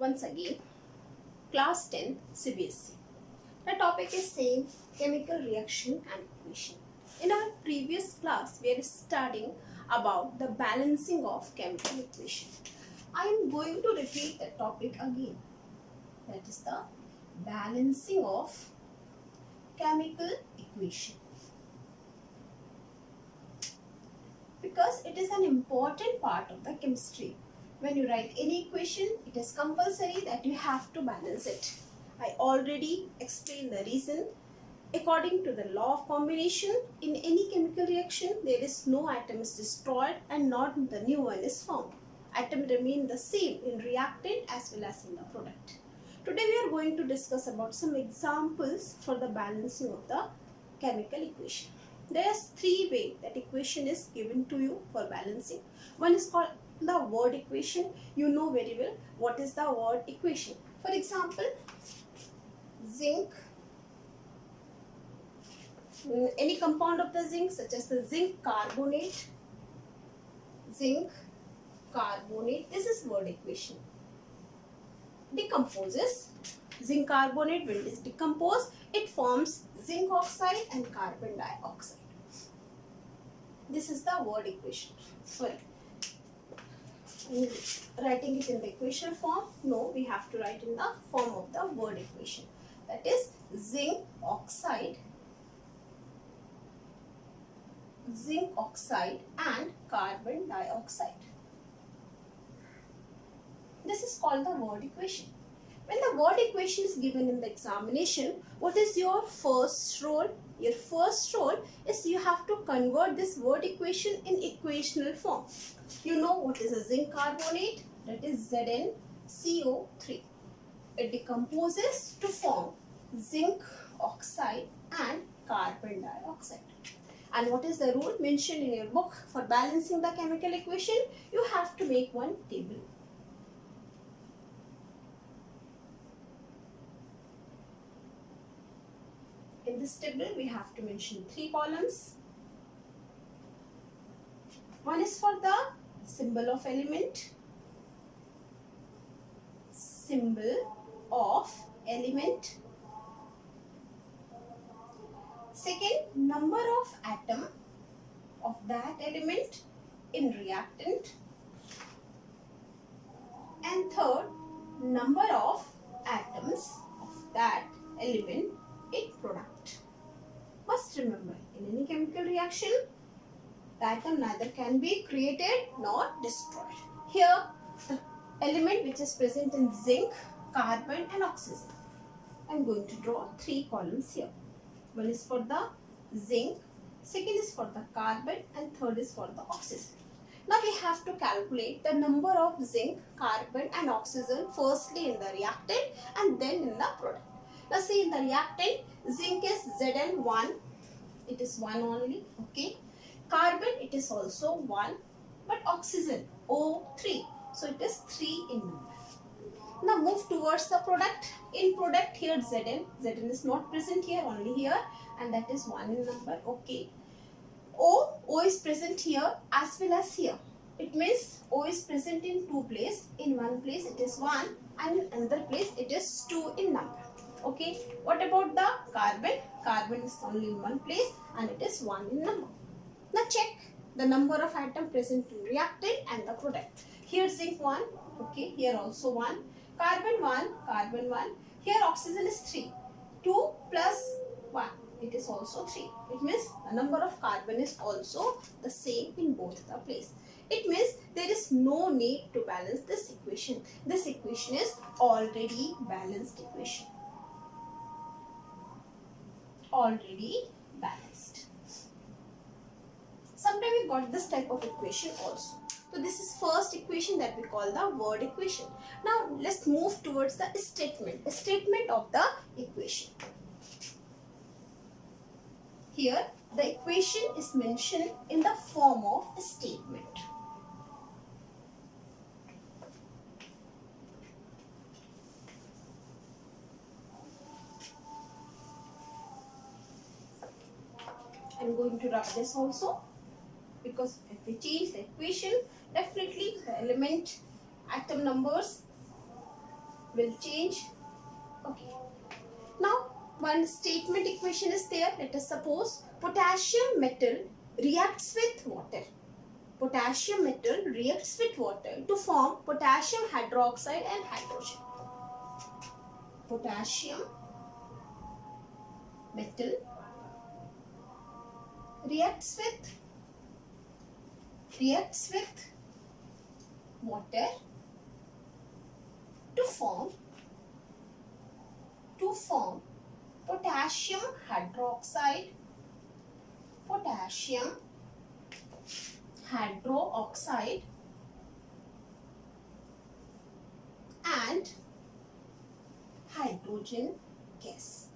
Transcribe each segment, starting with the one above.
once again, class 10 CBSE. The topic is same, chemical reaction and equation. In our previous class, we are studying about the balancing of chemical equation. I am going to repeat the topic again. That is the balancing of chemical equation. Because it is an important part of the chemistry. When you write any equation, it is compulsory that you have to balance it. I already explained the reason. According to the law of combination, in any chemical reaction, there is no atom is destroyed and not the new one is formed. Atom remain the same in reactant as well as in the product. Today we are going to discuss about some examples for the balancing of the chemical equation. There are three ways that equation is given to you for balancing. One is called the word equation. You know very well what is the word equation. For example, zinc, any compound of the zinc such as the zinc carbonate, this is word equation. Decomposes, zinc carbonate when it is decomposed, it forms zinc oxide and carbon dioxide. This is the word equation. Sorry, writing it in the equation form? No, we have to write in the form of the word equation. That is zinc oxide and carbon dioxide. This is called the word equation. When the word equation is given in the examination, what is your first role? Your first role is you have to convert this word equation in equational form. You know what is a zinc carbonate? That is ZnCO3. It decomposes to form zinc oxide and carbon dioxide. And what is the rule mentioned in your book? For balancing the chemical equation, you have to make one table. In this table, we have to mention three columns. One is for the symbol of element. Second, number of atom of that element in reactant. And third, number of atoms of that element in product. Must remember, in any chemical reaction, the atom neither can be created nor destroyed. Here, the element which is present in zinc, carbon and oxygen. I am going to draw three columns here. One is for the zinc, second is for the carbon and third is for the oxygen. Now we have to calculate the number of zinc, carbon and oxygen firstly in the reactant and then in the product. Now see, in the reactant, zinc is Zn1, it is 1 only, okay. Carbon, it is also 1, but oxygen, O3, so it is 3 in number. Now move towards the product. In product, here Zn is not present here, only here, and that is 1 in number, okay. O is present here as well as here. It means O is present in two places. In one place it is 1 and in another place it is 2 in number. Okay. What about the carbon? Carbon is only in one place and it is 1 in number. Now check the number of atoms present in reactant and the product. Here zinc 1, okay, here also 1, carbon 1, here oxygen is 3, 2 plus 1, it is also 3. It means the number of carbon is also the same in both the place. It means there is no need to balance this equation. This equation is already balanced equation. Already balanced. Sometimes we got this type of equation also. So this is first equation that we call the word equation. Now let's move towards the statement. Statement of the equation. Here the equation is mentioned in the form of a statement. I am going to rub this also, because if we change the equation, definitely the element atom numbers will change. Okay. Now, one statement equation is there. Let us suppose potassium metal reacts with water. Potassium metal reacts with water to form potassium hydroxide and hydrogen. Potassium metal reacts with water to form potassium hydroxide and hydrogen gas.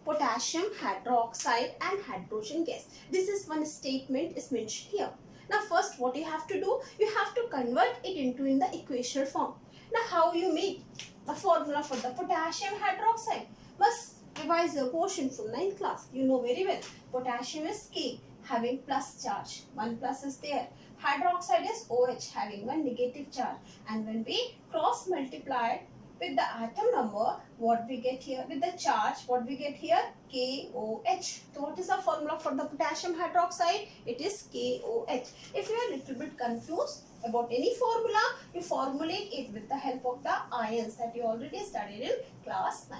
Potassium hydroxide and hydrogen gas. This is one statement is mentioned here. Now first what you have to do, you have to convert it into in the equational form. Now how you make the formula for the potassium hydroxide? Must revise your portion from 9th class. You know very well. Potassium is K having plus charge. 1 plus is there. Hydroxide is OH having 1 negative charge. And when we cross multiply with the atom number, what we get here with the charge, what we get here? KOH. So what is the formula for the potassium hydroxide? It is KOH. If you are a little bit confused about any formula, you formulate it with the help of the ions that you already studied in class 9.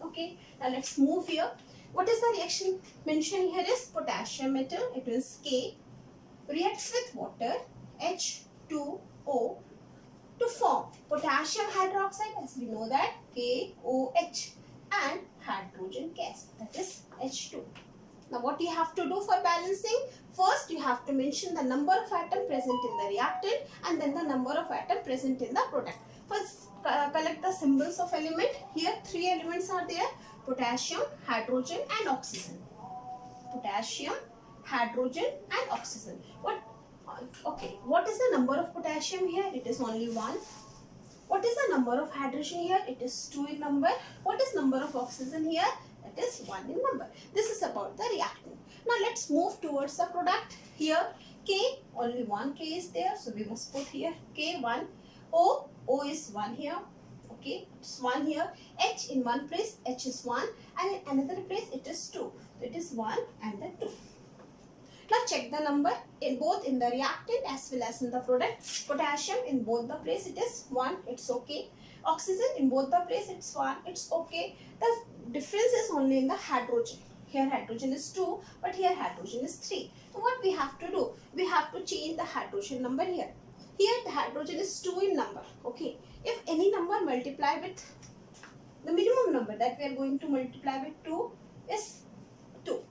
Okay, now let's move here. What is the reaction mentioned here is potassium metal, it is K, reacts with water, H2O, to form potassium hydroxide, as we know that, KOH, and hydrogen gas, that is H2. Now what you have to do for balancing? First you have to mention the number of atoms present in the reactant and then the number of atoms present in the product. First collect the symbols of element. Here 3 elements are there: potassium, hydrogen and oxygen. Potassium, hydrogen and oxygen. What is the number of potassium here? It is only 1. What is the number of hydrogen here? It is 2 in number. What is number of oxygen here? That is 1 in number. This is about the reactant. Now let's move towards the product. Here K, only 1 K is there, so we must put here K1. O is 1 here. Okay, it's 1 here. H in one place, H is 1, and in another place it is 2. So it is 1 and then 2. Now check the number in both in the reactant as well as in the product. Potassium in both the place it is 1, it's okay. Oxygen in both the place it's 1, it's okay. The difference is only in the hydrogen. Here hydrogen is 2, but here hydrogen is 3. So what we have to do? We have to change the hydrogen number here. Here the hydrogen is 2 in number. Okay. If any number multiply with the minimum number that we are going to multiply with 2 is 2.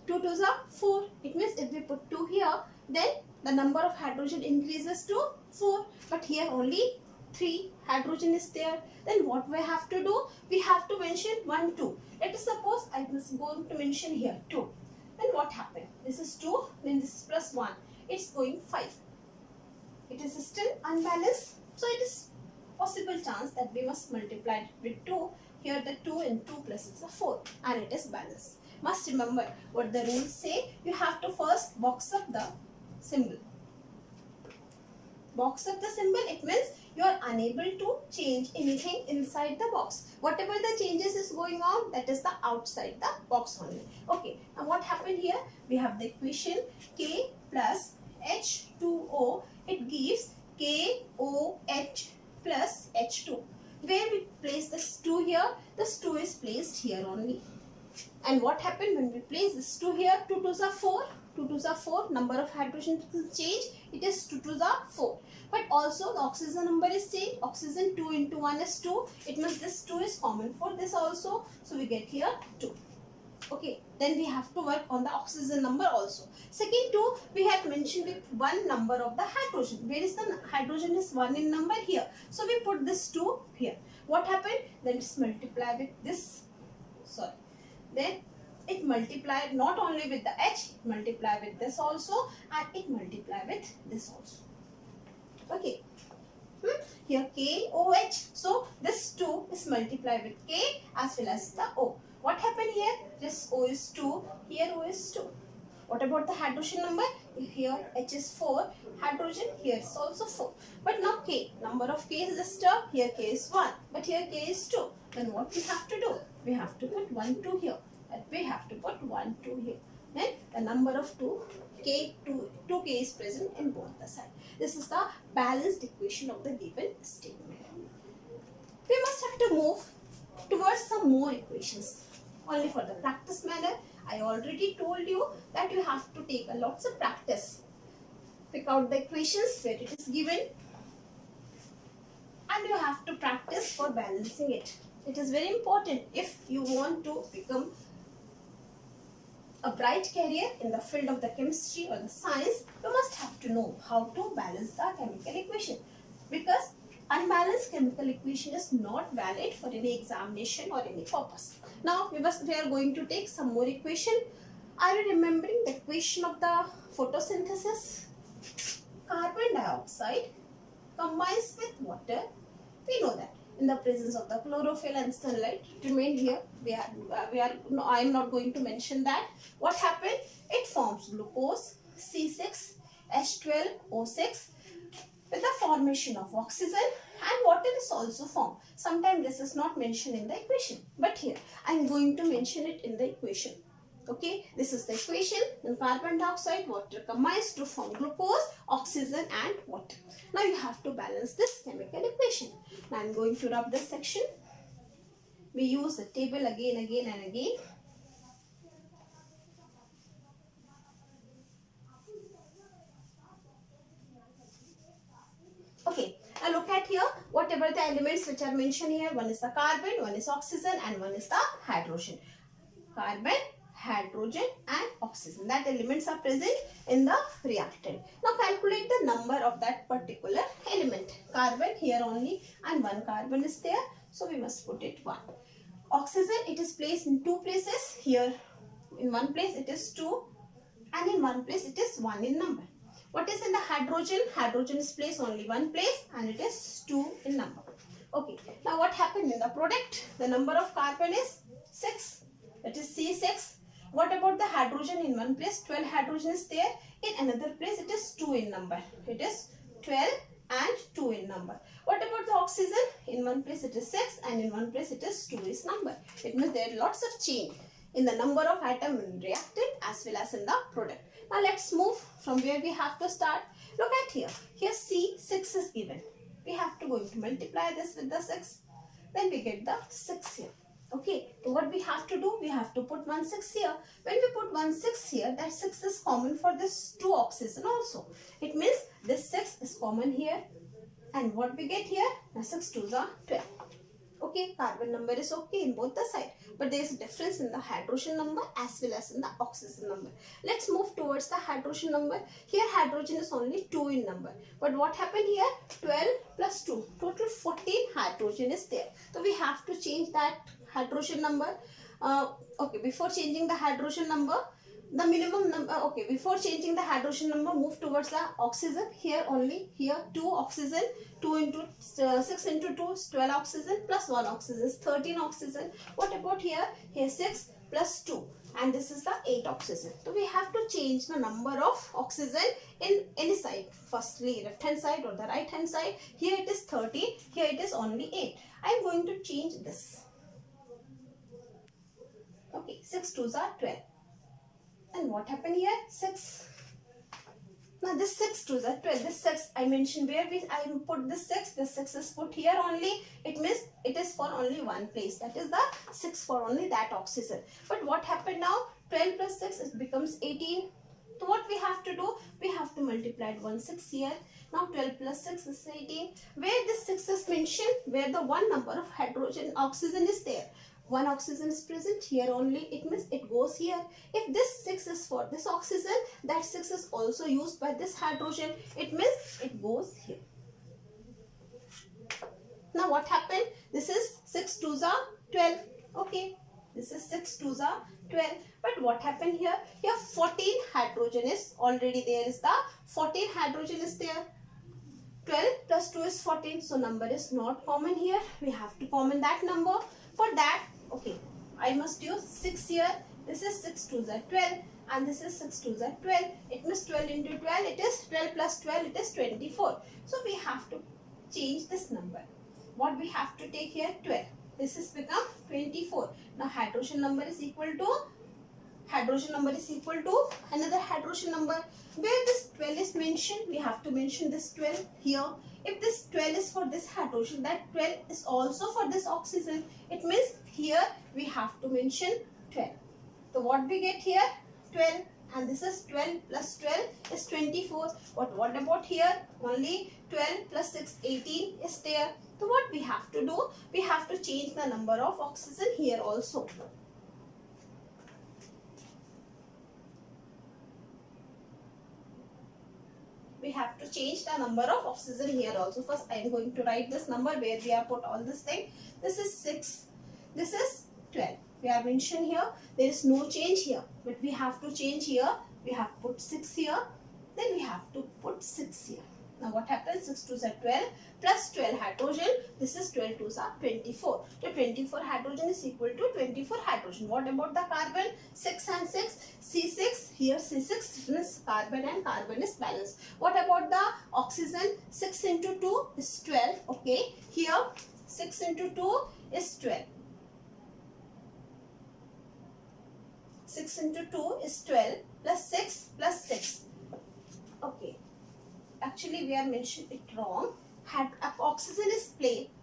2 2s are 4. It means if we put 2 here, then the number of hydrogen increases to 4. But here only 3 hydrogen is there. Then what we have to do? We have to mention 1, 2. Let us suppose I was going to mention here 2. Then what happened? This is 2, then this is plus 1. It's going 5. It is still unbalanced. So it is possible chance that we must multiply it with 2. Here the 2 and 2 plus is a 4 and it is balanced. Must remember what the rules say. You have to first box up the symbol. Box up the symbol, it means you are unable to change anything inside the box. Whatever the changes is going on, that is the outside the box only. Okay, now what happened here? We have the equation K plus H2O. It gives KOH plus H2. Where we place this 2 here? This 2 is placed here only. And what happened when we place this 2 here? 2 2s are 4. 2 2s are 4. Number of hydrogen will change. It is 2 2s are 4. But also the oxygen number is changed. Oxygen 2 into 1 is 2. It means this 2 is common for this also. So we get here 2. Okay. Then we have to work on the oxygen number also. Second 2 we have mentioned with 1 number of the hydrogen. Where is the hydrogen is 1 in number here. So we put this 2 here. What happened? Then it's multiply with this. Sorry. Then it multiplied not only with the H, it multiply with this also, and it multiply with this also. Okay. Here KOH. So this 2 is multiplied with K as well as the O. What happened here? This O is 2, here O is 2. What about the hydrogen number? Here H is 4, hydrogen here is also 4. But now K, number of K is disturbed, here K is 1, but here K is 2. Then what we have to do? We have to put 1, 2 here. And we have to put 1, 2 here. Then the number of 2K is present in both the sides. This is the balanced equation of the given statement. We must have to move towards some more equations. Only for the practice manner, I already told you that you have to take a lots of practice. Pick out the equations where it is given and you have to practice for balancing it. It is very important if you want to become a bright career in the field of the chemistry or the science. You must have to know how to balance the chemical equation, because unbalanced chemical equation is not valid for any examination or any purpose. Now we are going to take some more equation. Are you remembering the equation of the photosynthesis? Carbon dioxide combines with water. We know that in the presence of the chlorophyll and sunlight. Remain here. I am not going to mention that. What happened? It forms glucose C6H12O6 with the formation of oxygen, and water is also formed. Sometimes this is not mentioned in the equation, but here I am going to mention it in the equation. Okay, this is the equation. In carbon dioxide, water combines to form glucose, oxygen and water. Now you have to balance this chemical equation. Now I am going to rub this section. We use the table again and again. Okay, now look at here, whatever the elements which are mentioned here, one is the carbon, one is oxygen and one is the hydrogen. Carbon, hydrogen and oxygen, that elements are present in the reactant. Now calculate the number of that particular element. Carbon here only and one carbon is there, so we must put it 1. Oxygen, it is placed in 2 places. Here in one place it is 2 and in one place it is 1 in number. What is in the hydrogen? Hydrogen is placed only one place and it is 2 in number. Okay, now what happened in the product? The number of carbon is 6, that is C6. What about the hydrogen? In one place 12 hydrogen is there, in another place it is 2 in number. It is 12 and 2 in number. What about the oxygen? In one place it is 6 and in one place it is 2 is number. It means there are lots of change in the number of atom in reactant as well as in the product. Now let's move from where we have to start. Look at here. Here C6 is given. We have to multiply this with the 6. Then we get the 6 here. Okay, so what we have to do? We have to put 1 6 here. When we put 1 6 here, that 6 is common for this 2 oxygen also. It means this 6 is common here. And what we get here? Now 6 2s are 12. Okay, carbon number is okay in both the sides, but there is a difference in the hydrogen number as well as in the oxygen number. Let's move towards the hydrogen number. Here hydrogen is only 2 in number, but what happened here? 12 plus 2, total 14 hydrogen is there. So we have to change that hydrogen number. Okay, before changing the hydrogen number, the minimum number, okay, before changing the hydrogen number, move towards the oxygen. Here only, here 2 oxygen, 2 into 6 into 2 is 12 oxygen plus 1 oxygen is 13 oxygen. What about here? Here 6 plus 2 and this is the 8 oxygen. So we have to change the number of oxygen in any side. Firstly left hand side or the right hand side. Here it is 13, here it is only 8. I am going to change this. Okay, 6 2s are 12. And what happened here? 6. Now this 6 2s are 12. This 6 I mentioned where I put this 6. This 6 is put here only. It means it is for only one place. That is the 6 for only that oxygen. But what happened now? 12 plus 6 it becomes 18. So what we have to do? We have to multiply 1 6 here. Now 12 plus 6 is 18. Where this 6 is mentioned, where the one number of hydrogen oxygen is there. One oxygen is present here only, it means it goes here. If this 6 is for this oxygen, that 6 is also used by this hydrogen, it means it goes here. Now what happened? This is 6 2s are 12. Okay, this is 6 2s are 12. But what happened here? Here 14 hydrogen is already there, is the 14 hydrogen is there. 12 plus 2 is 14, so number is not common here. We have to common that number. For that, okay, I must use 6 here This is 6 2s are 12 and this is 6 2s are 12. It means 12 into 12 it is 12 plus 12 it is 24. So we have to change this number. What we have to take here? 12. This is become 24. Now hydrogen number is equal to another hydrogen number. Where this 12 is mentioned, we have to mention this 12 here. If this 12 is for this hydrogen, that 12 is also for this oxygen. It means here we have to mention 12. So what we get here? 12, and this is 12 plus 12 is 24. What about here? Only 12 plus 6, 18 is there. So what we have to do? We have to change the number of oxygen here also. We have to change the number of oxygen here also. First I am going to write this number where we have put all this thing. This is 6. This is 12. We have mentioned here. There is no change here. But we have to change here. We have put 6 here. Then we have to put 6 here. Now what happens? 6 2s are 12 plus 12 hydrogen. This is 12 2s are 24. So 24 hydrogen is equal to 24 hydrogen. What about the carbon? 6 and 6. C6. Here C6 is carbon and carbon is balanced. What about the oxygen? 6 into 2 is 12. Okay. Here 6 into 2 is 12. 6 into 2 is 12 plus 6 plus 6. Okay. Actually, we have mentioned it wrong. Oxygen is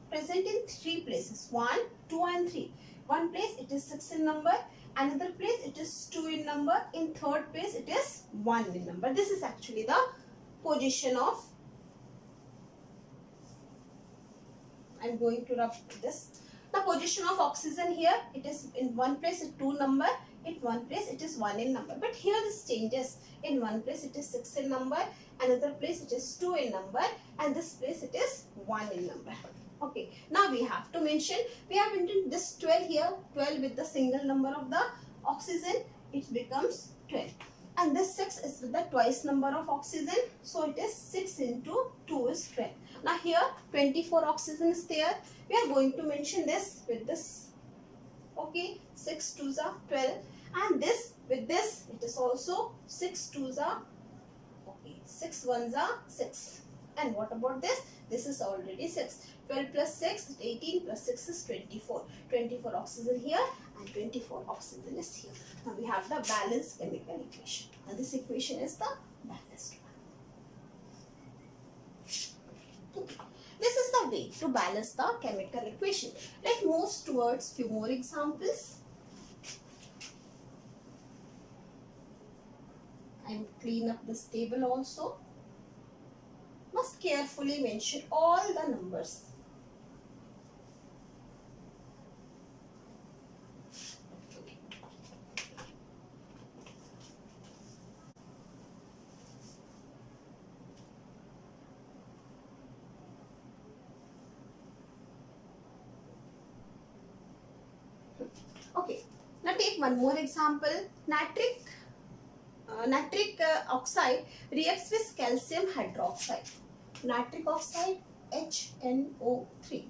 present in 3 places. 1, 2 and 3. One place it is 6 in number. Another place it is 2 in number. In third place it is 1 in number. This is actually the position of, I am going to rub this. The position of oxygen here, it is in one place it 2 number. In one place it is 1 in number. But here this changes. In one place it is 6 in number. Another place it is 2 in number. And this place it is 1 in number. Okay. Now we have to mention. We have mentioned this 12 here. 12 with the single number of the oxygen. It becomes 12. And this 6 is with the twice number of oxygen. So it is 6 into 2 is 12. Now here 24 oxygen is there. We are going to mention this with this. Okay. 6 2s are 12. And this with this it is also 6 2s are 6 1s are 6. And what about this? This is already 6. 12 plus 6 is 18 plus 6 is 24. 24 oxygen here and 24 oxygen is here. Now we have the balanced chemical equation. And this equation is the balanced one. Okay. This is the way to balance the chemical equation. Let's move towards few more examples. And clean up this table also. Must carefully mention all the numbers. Okay, now take one more example. Nitric oxide reacts with calcium hydroxide. Nitric oxide HNO3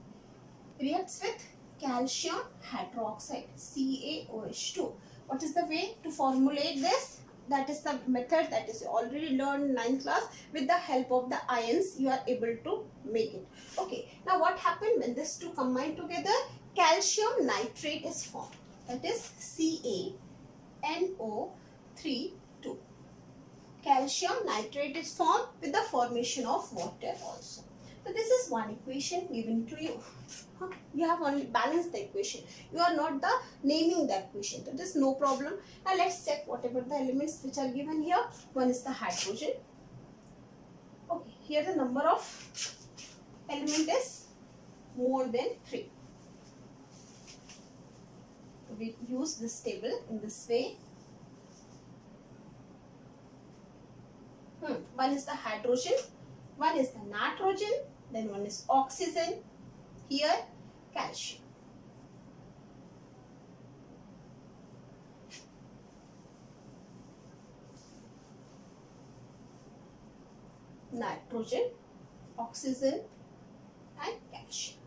reacts with calcium hydroxide CaOH2. What is the way to formulate this? That is the method that is already learned in 9th class. With the help of the ions you are able to make it. Okay, now what happened when these two combine together? Calcium nitrate is formed. That is CaNO3 2. Calcium nitrate is formed with the formation of water also. So this is one equation given to you. You have only balanced the equation. You are not the naming the equation. So there is no problem. Now let's check whatever the elements which are given here. One is the hydrogen. Okay, here the number of element is more than 3. We use this table in this way. One is the hydrogen, one is the nitrogen, then one is oxygen, here calcium. Nitrogen, oxygen and calcium.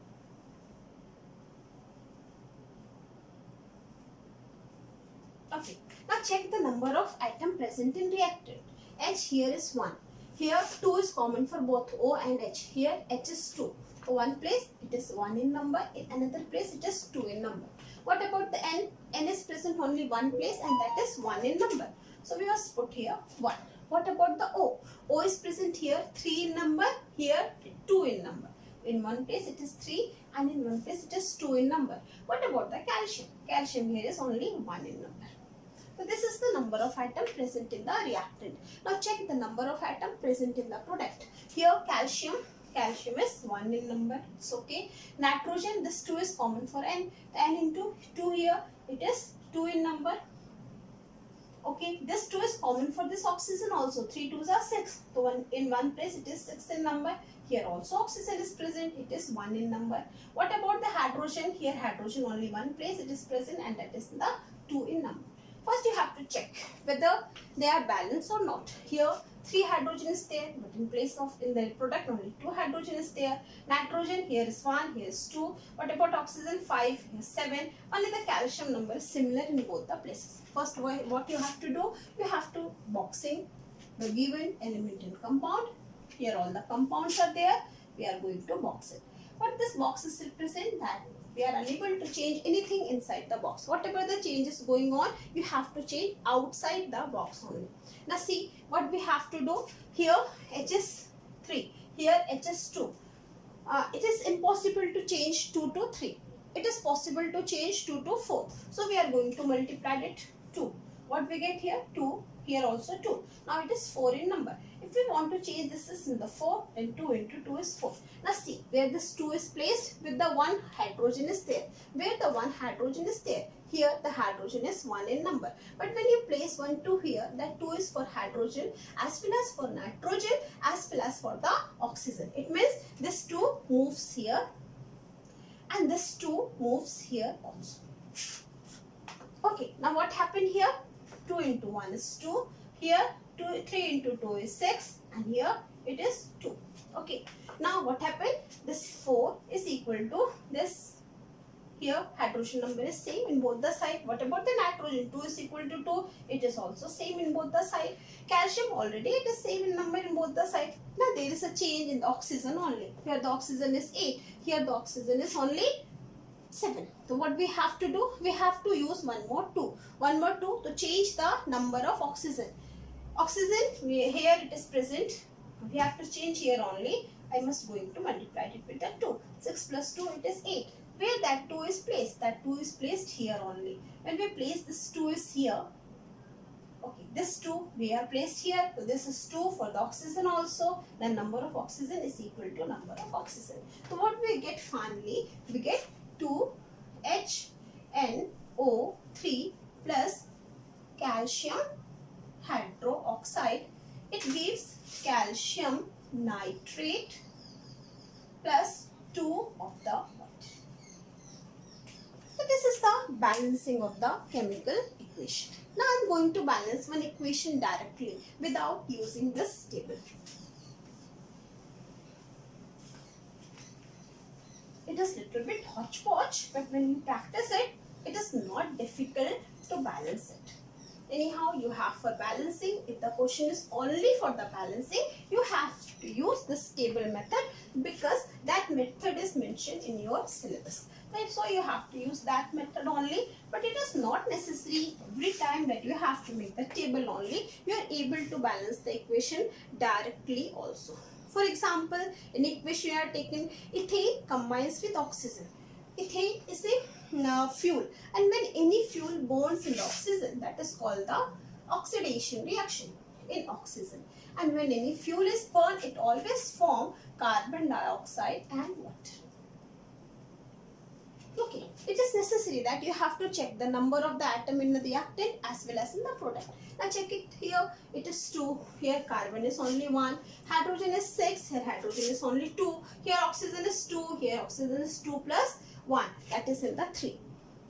Okay, now check the number of atom present in reactant. H here is 1. Here 2 is common for both O and H. Here H is 2. For one place it is 1 in number, in another place it is 2 in number. What about the N? N is present only one place and that is 1 in number. So we must put here 1. What about the O? O is present here 3 in number, here 2 in number. In one place it is 3 and in one place it is 2 in number. What about the calcium? Calcium here is only 1 in number. So this is the number of atoms present in the reactant. Now check the number of atoms present in the product. Here calcium is 1 in number. It's okay. Nitrogen, this 2 is common for N. N into 2 here, it is 2 in number. Okay, this 2 is common for this oxygen also. 3 2s are 6. So in one place it is 6 in number. Here also oxygen is present. It is 1 in number. What about the hydrogen? Here hydrogen only one place it is present and that is the 2 in number. First you have to check whether they are balanced or not. Here 3 hydrogen is there, but in the product only 2 hydrogen is there. Nitrogen here is 1, here is 2. What about oxygen? 5, here is 7. Only the calcium number is similar in both the places. First what you have to do, you have to boxing the given element and compound. Here all the compounds are there. We are going to box it. What this box is represent that we are unable to change anything inside the box. Whatever the change is going on, you have to change outside the box only. Now see what we have to do. Here H is 3. Here H is 2. It is impossible to change 2 to 3. It is possible to change 2 to 4. So we are going to multiply it 2. What we get here? 2. Here also 2. Now it is 4 in number. If we want to change this is in the 4, then 2 into 2 is 4. Now see where this 2 is placed, with the 1 hydrogen is there. Where the 1 hydrogen is there, here the hydrogen is 1 in number. But when you place 1 2 here, that 2 is for hydrogen as well as for nitrogen as well as for the oxygen. It means this 2 moves here and this 2 moves here also. Okay, now what happened here? 2 into 1 is 2. Here 3 into 2 is 6 and here it is 2. Okay, now what happened? This 4 is equal to this. Here hydrogen number is same in both the side. What about the nitrogen? 2 is equal to 2. It is also same in both the side. Calcium already it is same in number in both the side. Now there is a change in the oxygen only. Here the oxygen is 8. Here the oxygen is only 7. So what we have to do? We have to use one more 2 to change the number of oxygen. Oxygen, here it is present. We have to change here only. I must going to multiply it with the 2. 6 plus 2 it is 8. Where that 2 is placed? That 2 is placed here only. When we place this 2 is here. Okay, this 2 we are placed here. So this is 2 for the oxygen also. The number of oxygen is equal to number of oxygen. So what we get finally? We get 2HNO3 plus calcium hydroxide. It gives calcium nitrate plus 2 of the water. So this is the balancing of the chemical equation. Now I am going to balance one equation directly without using this table. It is little bit hodgepodge, but when you practice it, it is not difficult to balance it. Anyhow, you have for balancing, if the question is only for the balancing, you have to use this table method because that method is mentioned in your syllabus. Right? So you have to use that method only, but it is not necessary every time that you have to make the table only. You are able to balance the equation directly also. For example, in equation you are taken ethane combines with oxygen. Ethane is a fuel, and when any fuel burns in the oxygen, that is called the oxidation reaction in oxygen. And when any fuel is burned, it always forms carbon dioxide and water. Okay, it is necessary that you have to check the number of the atom in the reactant as well as in the product. Now check it here, it is 2, here carbon is only 1, hydrogen is 6, here hydrogen is only 2, here oxygen is 2, here oxygen is 2 plus 1, that is in the 3.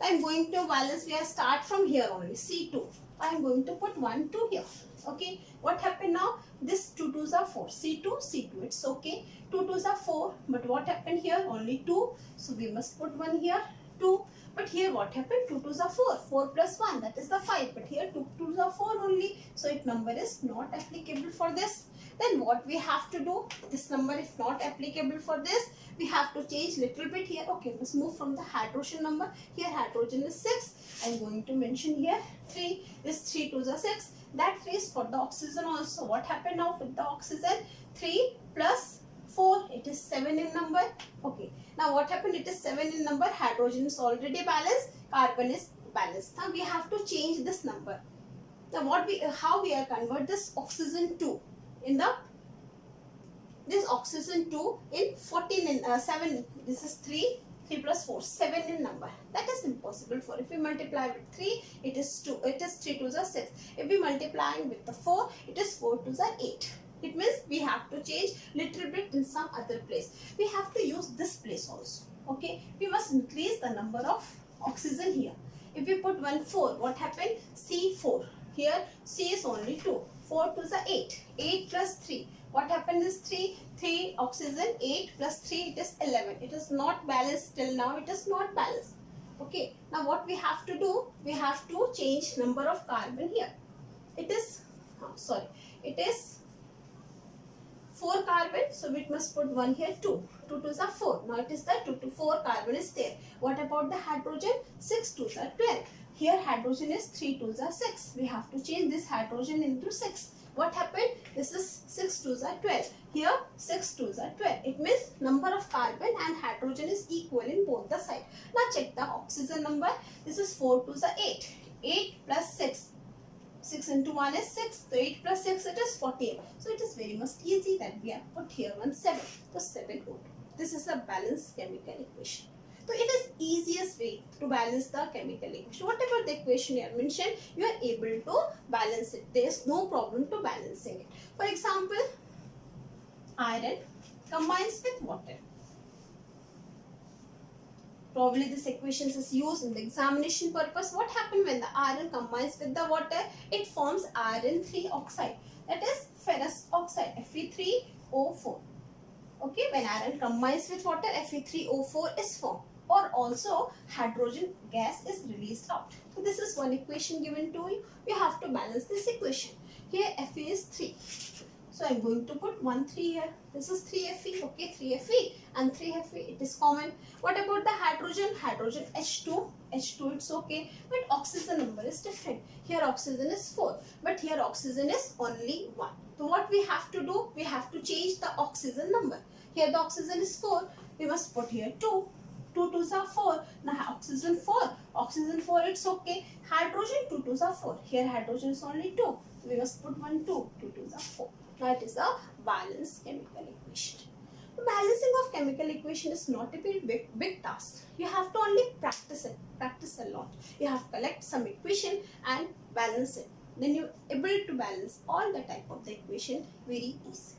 I am going to balance, we are start from here only, C2. I am going to put 1, 2 here. Okay, what happened now? This 2 2s are 4, C2, C2, it's okay. 2 2s are 4, but what happened here? Only 2, so we must put 1 here, 2. But here what happened? 2 2s are 4. 4 plus 1, that is the 5. But here 2 2s are 4 only. So its number is not applicable for this. Then what we have to do? This number is not applicable for this. We have to change little bit here. Okay, let's move from the hydrogen number. Here hydrogen is 6. I'm going to mention here 3. This 3 2s are 6. That 3 is for the oxygen also. What happened now with the oxygen? 3 plus 4, it is 7 in number. Okay, now what happened? It is 7 in number. Hydrogen is already balanced, carbon is balanced. Now we have to change this number. Now how we are convert this oxygen 2 in the this oxygen 2 in 14 in 7. This is 3 plus 4, 7 in number. That is impossible for. If we multiply with 3, it is 2. It is 3 2s are 6. If we multiply with the 4, it is 4 2s are 8. It means we have to change little bit in some other place. We have to use this place also. Okay, we must increase the number of oxygen here. If we put 1 4, what happened? C4. Here C is only 2. 4 2s are 8. 8 plus 3. What happened is 3 oxygen, 8 plus 3, it is 11. It is not balanced till now. It is not balanced. Okay, now what we have to do? We have to change number of carbon here. It is it is 4 carbon, so we must put 1 here, 2. 2 2s are 4. Now it is the 2 to 4 carbon is there. What about the hydrogen? 6 2s are 12. Here hydrogen is 3 2s are 6. We have to change this hydrogen into 6. What happened? This is 6 2s are 12. Here 6 2s are 12. It means number of carbon and hydrogen is equal in both the sides. Now check the oxygen number. This is 4 2s are 8. 8 plus 6. 6 into 1 is 6. So 8 plus 6, it is 14. So it is very much easy that we have put here 1 7. So 7 O2. This is a balanced chemical equation. So it is easiest way to balance the chemical equation. Whatever the equation you have mentioned, you are able to balance it. There is no problem to balancing it. For example, iron combines with water. Probably this equation is used in the examination purpose. What happens when the iron combines with the water? It forms iron 3 oxide. That is ferrous oxide, Fe3O4. Okay, when iron combines with water, Fe3O4 is formed. Or also hydrogen gas is released out. So this is one equation given to you. You have to balance this equation. Here Fe is 3. So I am going to put 1 3 here. This is 3 Fe. Okay, 3 Fe and 3 Fe. It is common. What about the hydrogen? Hydrogen H2. H2 it's okay. But oxygen number is different. Here oxygen is 4. But here oxygen is only 1. So what we have to do? We have to change the oxygen number. Here the oxygen is 4. We must put here 2. 2 2s are 4. Now oxygen 4. Oxygen 4 it's okay. Hydrogen 2 2s are 4. Here hydrogen is only 2. So we must put 1 2. 2 2s are 4. Now it is a balanced chemical equation. The balancing of chemical equation is not a very big task. You have to only practice it. Practice a lot. You have to collect some equation and balance it. Then you are able to balance all the type of the equation very easily.